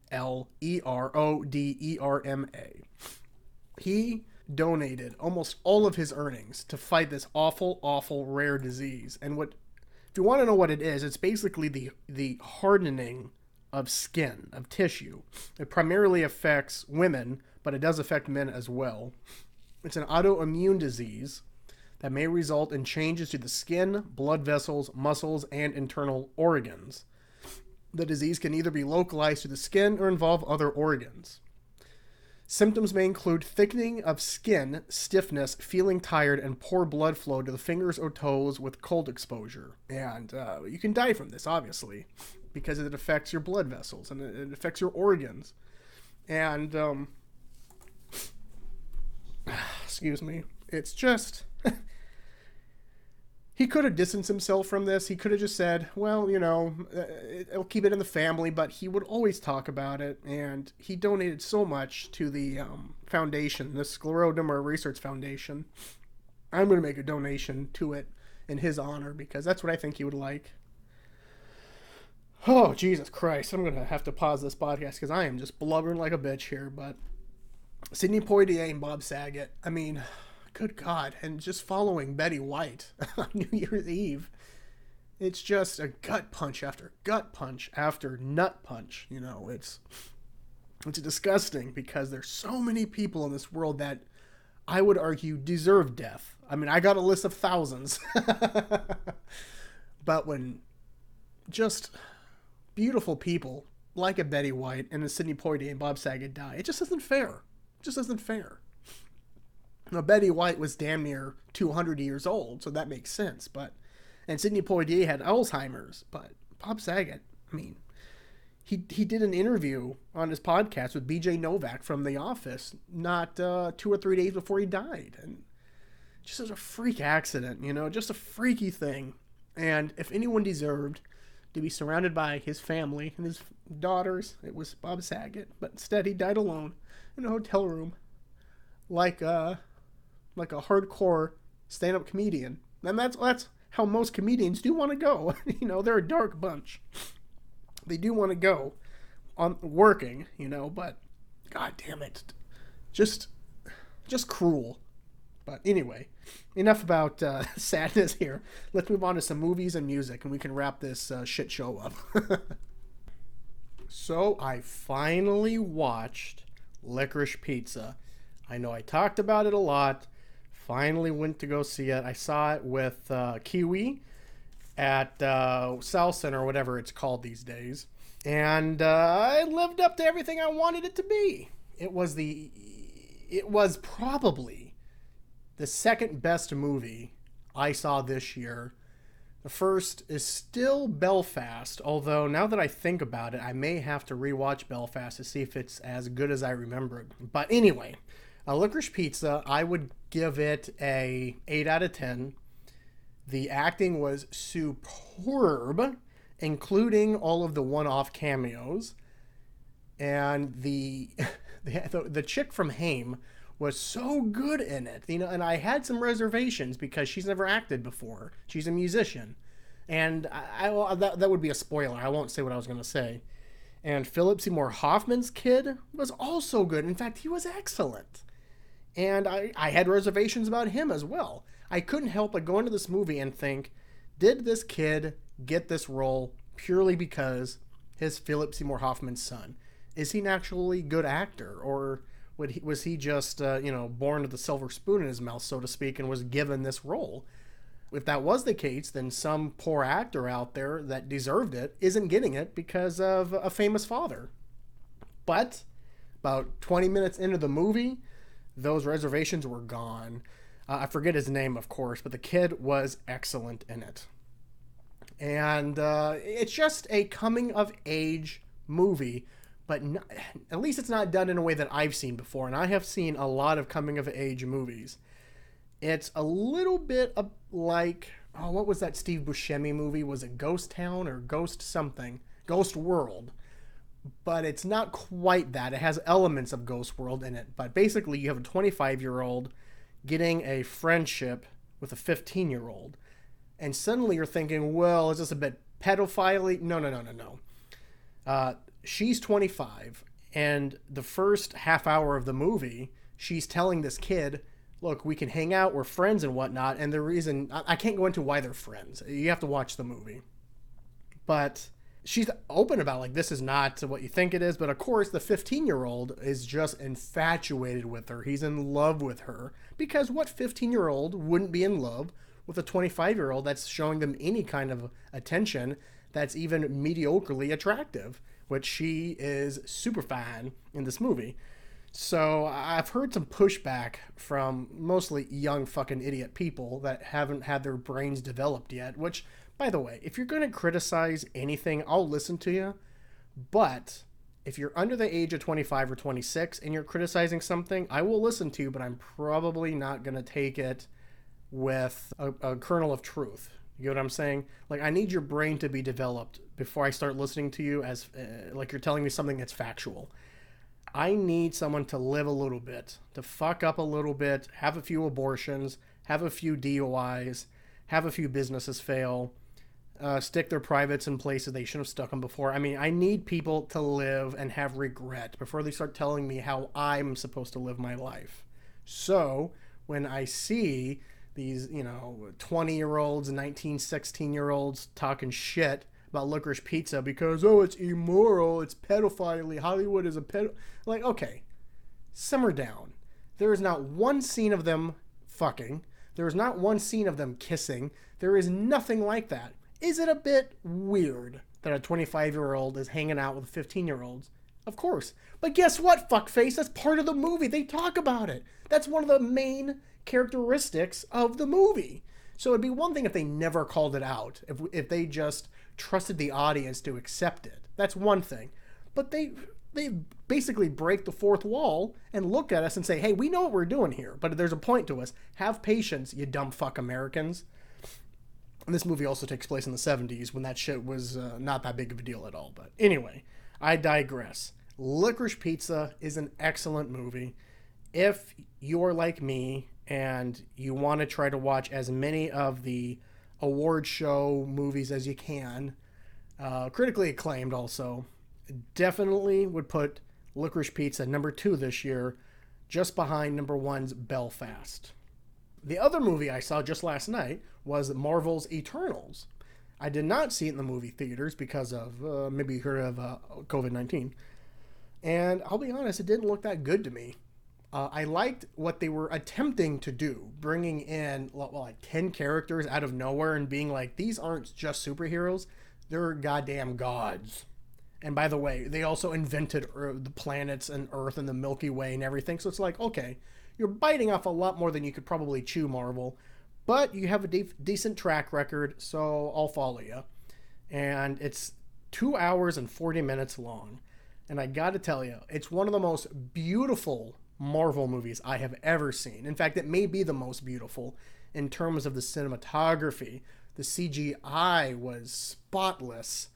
He donated almost all of his earnings to fight this awful rare disease. And if you want to know what it is, it's basically the hardening of skin, of tissue. It primarily affects women, but it does affect men as well. It's an autoimmune disease that may result in changes to the skin, blood vessels, muscles, and internal organs. The disease can either be localized to the skin or involve other organs. Symptoms may include thickening of skin, stiffness, feeling tired, and poor blood flow to the fingers or toes with cold exposure. And you can die from this, obviously, because it affects your blood vessels and it affects your organs. And, excuse me, it's just... He could have distanced himself from this. He could have just said, well, I'll keep it in the family, but he would always talk about it, and he donated so much to the foundation, the Scleroderma Research Foundation. I'm going to make a donation to it in his honor, because that's what I think he would like. Oh, Jesus Christ. I'm going to have to pause this podcast, because I am just blubbering like a bitch here, but Sidney Poitier and Bob Saget, I mean... Good God, and just following Betty White on New Year's Eve, it's just a gut punch after gut punch after nut punch. It's disgusting, because there's so many people in this world that I would argue deserve death. I mean, I got a list of thousands. But when just beautiful people like a Betty White and a Sidney Poitier and Bob Saget die, it just isn't fair. It just isn't fair. Now, Betty White was damn near 200 years old, so that makes sense. And Sidney Poitier had Alzheimer's, but Bob Saget, I mean, he did an interview on his podcast with BJ Novak from The Office not 2 or 3 days before he died. And just as a freak accident, just a freaky thing. And if anyone deserved to be surrounded by his family and his daughters, it was Bob Saget. But instead, he died alone in a hotel room like a hardcore stand-up comedian. And that's how most comedians do want to go. You know, they're a dark bunch. They do want to go on working, you know, but god damn it. Just cruel. But anyway, enough about sadness here. Let's move on to some movies and music, and we can wrap this shit show up. So I finally watched Licorice Pizza. I know I talked about it a lot. Finally went to go see it. I saw it with Kiwi at South Center, or whatever it's called these days. And it lived up to everything I wanted it to be. It was probably the second best movie I saw this year. The first is still Belfast, although now that I think about it, I may have to rewatch Belfast to see if it's as good as I remember it. But anyway, Licorice Pizza, I would give it a 8 out of 10. The acting was superb, including all of the one-off cameos. And the chick from Haim was so good in it, you know, and I had some reservations because she's never acted before. She's a musician, and that would be a spoiler. I won't say what I was going to say. And Philip Seymour Hoffman's kid was also good. In fact, he was excellent. And I had reservations about him as well. I couldn't help but go into this movie and think, did this kid get this role purely because he's Philip Seymour Hoffman's son? Is he an actually good actor, or was he just, born with a silver spoon in his mouth, so to speak, and was given this role? If that was the case, then some poor actor out there that deserved it isn't getting it because of a famous father. But about 20 minutes into the movie, those reservations were gone. I forget his name, of course, but the kid was excellent in it. And it's just a coming-of-age movie, but at least it's not done in a way that I've seen before, and I have seen a lot of coming-of-age movies. It's a little bit like, what was that Steve Buscemi movie? Was it Ghost Town or Ghost something? Ghost World. But it's not quite that. It has elements of Ghost World in it, but basically you have a 25-year-old getting a friendship with a 15-year-old, and suddenly you're thinking, well, is this a bit pedophile-y? No. She's 25, and the first half hour of the movie, she's telling this kid, look, we can hang out, we're friends and whatnot, and the reason, I can't go into why they're friends. You have to watch the movie. But she's open about, like, this is not what you think it is, but of course the 15-year-old is just infatuated with her. He's in love with her, because what 15-year-old wouldn't be in love with a 25-year-old that's showing them any kind of attention that's even mediocrely attractive, which she is super fine in this movie. So I've heard some pushback from mostly young fucking idiot people that haven't had their brains developed yet, which, by the way, if you're going to criticize anything, I'll listen to you. But if you're under the age of 25 or 26 and you're criticizing something, I will listen to you, but I'm probably not going to take it with a kernel of truth. You know what I'm saying? Like, I need your brain to be developed before I start listening to you as like you're telling me something that's factual. I need someone to live a little bit, to fuck up a little bit, have a few abortions, have a few DUIs, have a few businesses fail, stick their privates in places they shouldn't have stuck them before. I mean, I need people to live and have regret before they start telling me how I'm supposed to live my life. So when I see these, 20-year-olds, 19, 16-year-olds talking shit about Licorice Pizza because, it's immoral, it's pedophile, Hollywood is a like, okay, simmer down. There is not one scene of them fucking. There is not one scene of them kissing. There is nothing like that. Is it a bit weird that a 25-year-old is hanging out with 15-year-olds? Of course. But guess what, fuckface? That's part of the movie. They talk about it. That's one of the main characteristics of the movie. So it'd be one thing if they never called it out, if they just trusted the audience to accept it. That's one thing. But they basically break the fourth wall and look at us and say, hey, we know what we're doing here, but there's a point to us. Have patience, you dumb fuck Americans. And this movie also takes place in the 70s when that shit was not that big of a deal at all. But anyway, I digress. Licorice Pizza is an excellent movie. If you're like me and you want to try to watch as many of the award show movies as you can. Critically acclaimed also. Definitely would put Licorice Pizza number 2 this year, just behind number 1's Belfast. The other movie I saw just last night was Marvel's Eternals. I did not see it in the movie theaters because of, maybe you heard of COVID-19. And I'll be honest, it didn't look that good to me. I liked what they were attempting to do, bringing in like 10 characters out of nowhere and being like, these aren't just superheroes, they're goddamn gods. And by the way, they also invented the planets and Earth and the Milky Way and everything. So it's like, okay, you're biting off a lot more than you could probably chew, Marvel. But you have a decent track record, so I'll follow you. And it's 2 hours and 40 minutes long. And I gotta tell you, it's one of the most beautiful Marvel movies I have ever seen. In fact, it may be the most beautiful in terms of the cinematography. The CGI was spotless.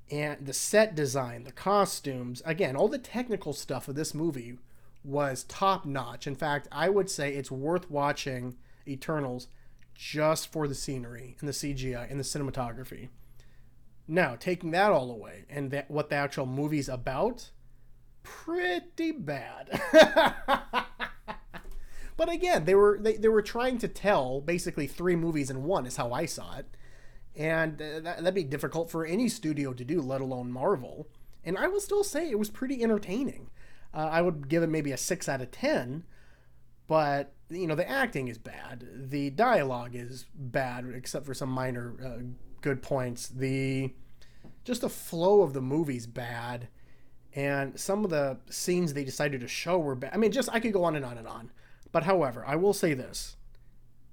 And the set design, the costumes, again, all the technical stuff of this movie was top notch. In fact, I would say it's worth watching Eternals just for the scenery and the CGI and the cinematography. Now, taking that all away and what the actual movie's about, pretty bad. But again, they were trying to tell basically 3 movies in one is how I saw it. And that'd be difficult for any studio to do, let alone Marvel. And I will still say it was pretty entertaining. I would give it maybe a 6 out of 10. But, the acting is bad. The dialogue is bad, except for some minor good points. Just the flow of the movie's bad. And some of the scenes they decided to show were bad. I mean, I could go on and on and on. But however, I will say this.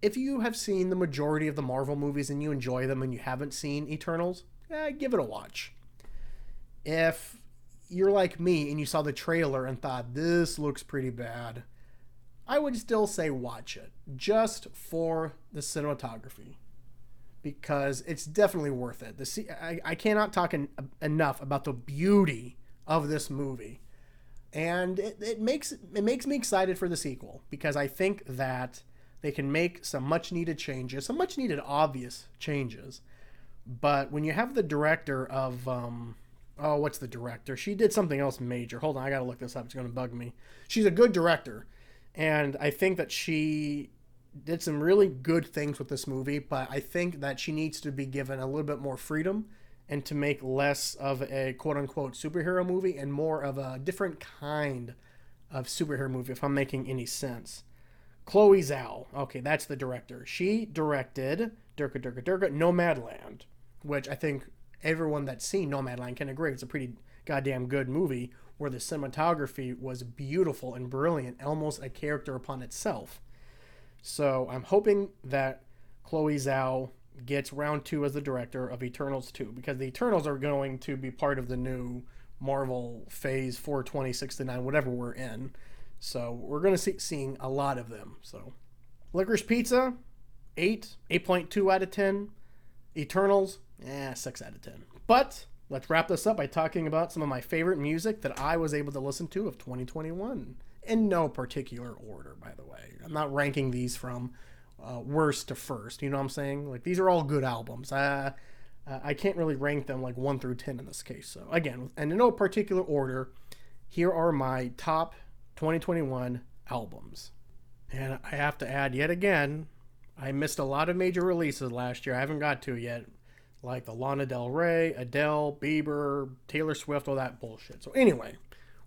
If you have seen the majority of the Marvel movies and you enjoy them and you haven't seen Eternals, give it a watch. If you're like me and you saw the trailer and thought, this looks pretty bad, I would still say watch it, just for the cinematography. Because it's definitely worth it. I cannot talk enough about the beauty of this movie. And it makes me excited for the sequel, because I think that they can make some much needed changes, some much needed obvious changes. But when you have the director of, what's the director? She did something else major. Hold on, I gotta look this up. It's gonna bug me. She's a good director. And I think that she did some really good things with this movie, but I think that she needs to be given a little bit more freedom and to make less of a quote-unquote superhero movie and more of a different kind of superhero movie, if I'm making any sense. Chloe Zhao. Okay, that's the director. She directed Nomadland, which I think everyone that's seen Nomadland can agree it's a pretty goddamn good movie, where the cinematography was beautiful and brilliant, almost a character upon itself. So I'm hoping that Chloe Zhao gets round 2 as the director of Eternals 2, because the Eternals are going to be part of the new Marvel Phase 42069, whatever we're in. So we're going to seeing a lot of them. So Licorice Pizza, 8.2 out of 10. Eternals, 6 out of 10. But let's wrap this up by talking about some of my favorite music that I was able to listen to of 2021. In no particular order, by the way. I'm not ranking these from worst to first. You know what I'm saying? Like, these are all good albums. I can't really rank them like 1 through 10 in this case. So again, and in no particular order, here are my top 2021 albums. And I have to add yet again, I missed a lot of major releases last year I haven't got to yet, like the Lana Del Rey, Adele, Bieber, Taylor Swift, all that bullshit. So anyway,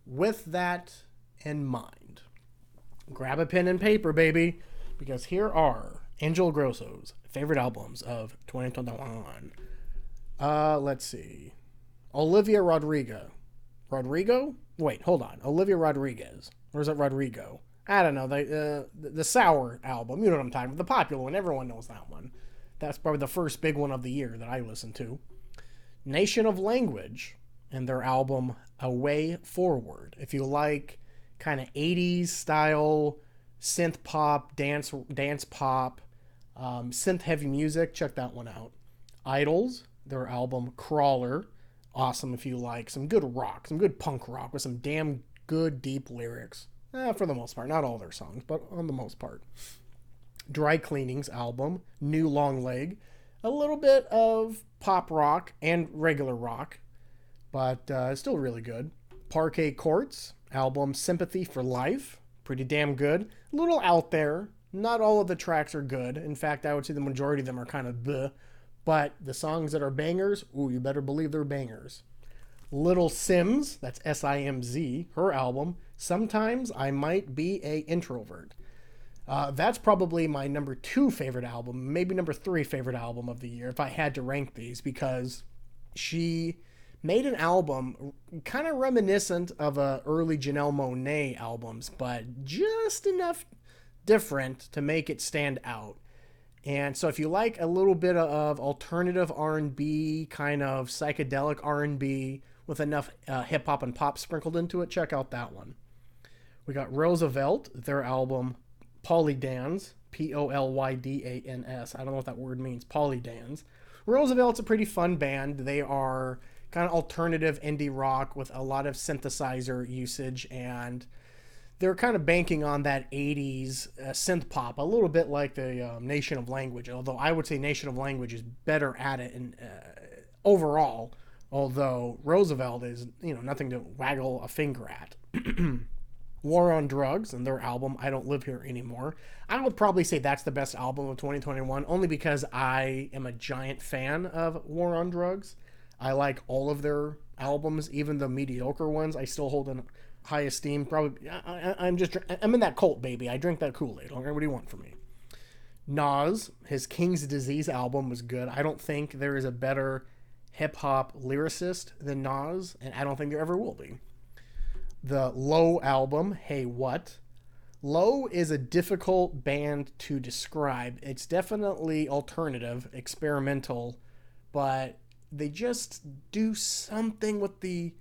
with that in mind, grab a pen and paper, baby, because here are Angelo Grosso's favorite albums of 2021. Let's see. Olivia Rodrigo. Wait, hold on. Olivia Rodriguez. Or is it Rodrigo? I don't know. The Sour album. You know what I'm talking about. The popular one. Everyone knows that one. That's probably the first big one of the year that I listened to. Nation of Language and their album A Way Forward. If you like kind of 80s style synth pop, dance pop, synth heavy music, check that one out. Idols, their album Crawler. Awesome if you like some good rock, some good punk rock with some damn good deep lyrics. For the most part. Not all their songs, but on the most part. Dry Cleaning's album, New Long Leg. a little bit of pop rock and regular rock, but still really good. Parquet Courts album Sympathy for Life, pretty damn good. A little out there. Not all of the tracks are good. In fact, I would say the majority of them are kind of bleh. But the songs that are bangers, ooh, you better believe they're bangers. Little Simz, that's S-I-M-Z, her album, Sometimes I Might Be a Introvert. That's probably my number 2 favorite album, maybe number 3 favorite album of the year, if I had to rank these, because she made an album kind of reminiscent of early Janelle Monáe albums, but just enough different to make it stand out. And so if you like a little bit of alternative R&B, kind of psychedelic R&B with enough hip-hop and pop sprinkled into it, check out that one. We got Roosevelt, their album Polydans, P-O-L-Y-D-A-N-S. I don't know what that word means, Polydans. Roosevelt's a pretty fun band. They are kind of alternative indie rock with a lot of synthesizer usage, and they're kind of banking on that 80s synth pop, a little bit like the Nation of Language, although I would say Nation of Language is better at it in, overall, although Roosevelt is, nothing to waggle a finger at. War on Drugs and their album I Don't Live Here Anymore. I would probably say that's the best album of 2021, only because I am a giant fan of War on Drugs. I like all of their albums, even the mediocre ones. I still hold in high esteem. Probably, I'm in that cult, baby. I drink that Kool-Aid. What do you want from me? Nas, his King's Disease album was good. I don't think there is a better hip-hop lyricist than Nas, and I don't think there ever will be. The Low album, Hey What? Low is a difficult band to describe. It's definitely alternative, experimental, but they just do something with the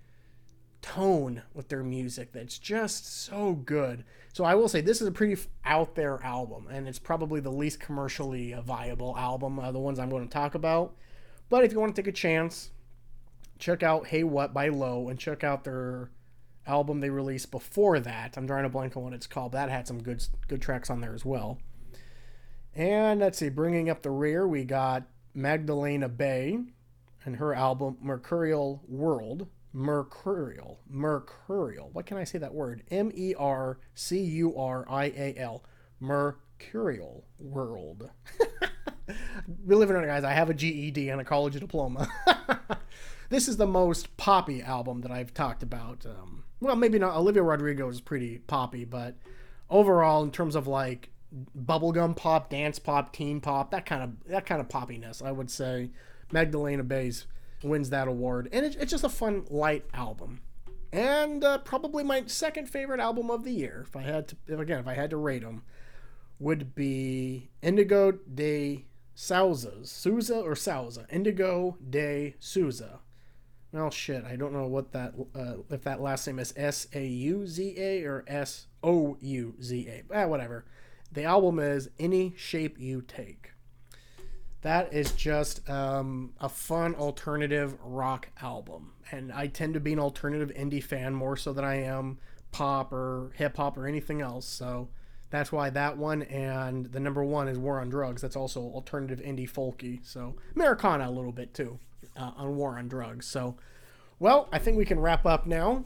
tone with their music that's just so good. So I will say this is a pretty out there album, and it's probably the least commercially viable album of the ones I'm going to talk about. But if you want to take a chance, check out Hey What by Low, and check out their album they released before that. I'm trying to blank on what it's called. That had some good tracks on there as well. And let's see, bringing up the rear, we got Magdalena Bay and her album Mercurial World. Mercurial. What can I say that word? Mercurial. Mercurial World. Believe it or not, guys, I have a GED and a college diploma. This is the most poppy album that I've talked about. Well, maybe not. Olivia Rodrigo is pretty poppy, but overall, in terms of like bubblegum pop, dance pop, teen pop, that kind of poppiness, I would say Magdalena Bay's wins that award. And it's just a fun, light album. And probably my second favorite album of the year, if I had to rate them, would be Indigo de Souza. Indigo de Souza. Well, shit, I don't know what that, if that last name is S-A-U-Z-A or S-O-U-Z-A. Whatever. The album is Any Shape You Take. That is just a fun alternative rock album. And I tend to be an alternative indie fan more so than I am pop or hip-hop or anything else. So that's why that one, and the number 1 is War on Drugs. That's also alternative indie folky. So Americana a little bit too on War on Drugs. So, well, I think we can wrap up now.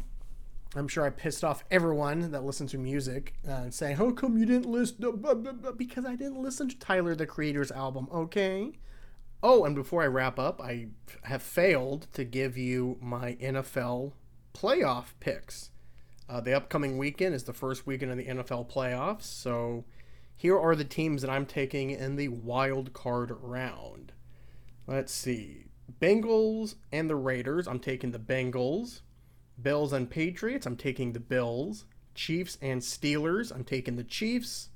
I'm sure I pissed off everyone that listens to music and saying, how come you didn't listen? Because I didn't listen to Tyler, the Creator's album, okay? Oh, and before I wrap up, I have failed to give you my NFL playoff picks. The upcoming weekend is the first weekend of the NFL playoffs, so here are the teams that I'm taking in the wild card round. Let's see. Bengals and the Raiders, I'm taking the Bengals. Bills and Patriots, I'm taking the Bills. Chiefs and Steelers, I'm taking the Chiefs.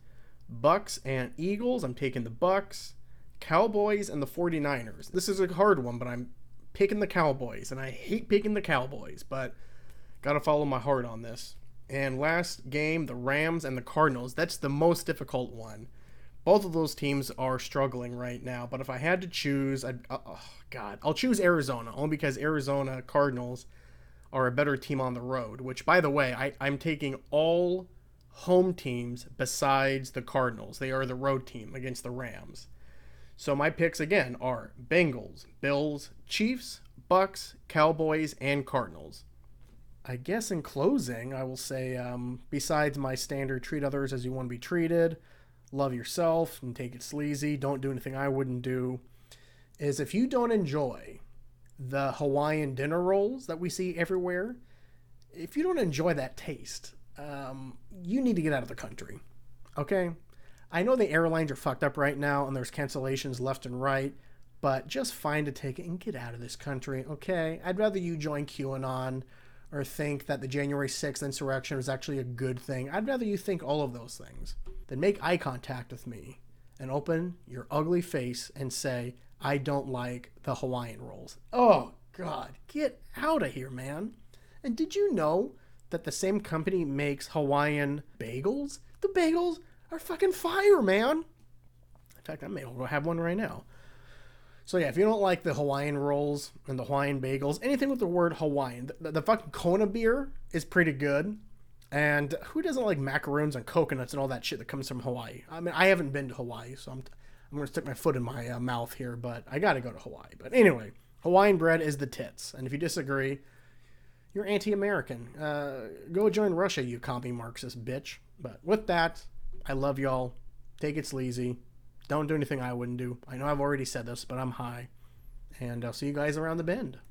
Bucks and Eagles, I'm taking the Bucks. Cowboys and the 49ers. This is a hard one, but I'm picking the Cowboys, and I hate picking the Cowboys, but gotta follow my heart on this. And last game, the Rams and the Cardinals. That's the most difficult one. Both of those teams are struggling right now, but if I had to choose, I'll choose Arizona, only because Arizona Cardinals are a better team on the road, which, by the way, I'm taking all home teams besides the Cardinals. They are the road team against the Rams. So my picks again are Bengals, Bills, Chiefs, Bucks, Cowboys, and Cardinals. I guess in closing, I will say, besides my standard treat others as you want to be treated, love yourself and take it sleazy, don't do anything I wouldn't do, is if you don't enjoy the Hawaiian dinner rolls that we see everywhere, if you don't enjoy that taste, you need to get out of the country. Okay? I know the airlines are fucked up right now and there's cancellations left and right, but just find a ticket and get out of this country, okay? I'd rather you join QAnon or think that the January 6th insurrection was actually a good thing. I'd rather you think all of those things than make eye contact with me and open your ugly face and say, I don't like the Hawaiian rolls. Oh, God, get out of here, man. And did you know that the same company makes Hawaiian bagels? The bagels are fucking fire, man. In fact, I may go have one right now. So yeah, if you don't like the Hawaiian rolls and the Hawaiian bagels, anything with the word Hawaiian, the fucking Kona beer is pretty good. And who doesn't like macaroons and coconuts and all that shit that comes from Hawaii? I mean, I haven't been to Hawaii, so I'm going to stick my foot in my mouth here, but I got to go to Hawaii. But anyway, Hawaiian bread is the tits. And if you disagree, you're anti-American. Go join Russia, you commie Marxist bitch. But with that, I love y'all. Take it sleazy. Don't do anything I wouldn't do. I know I've already said this, but I'm high. And I'll see you guys around the bend.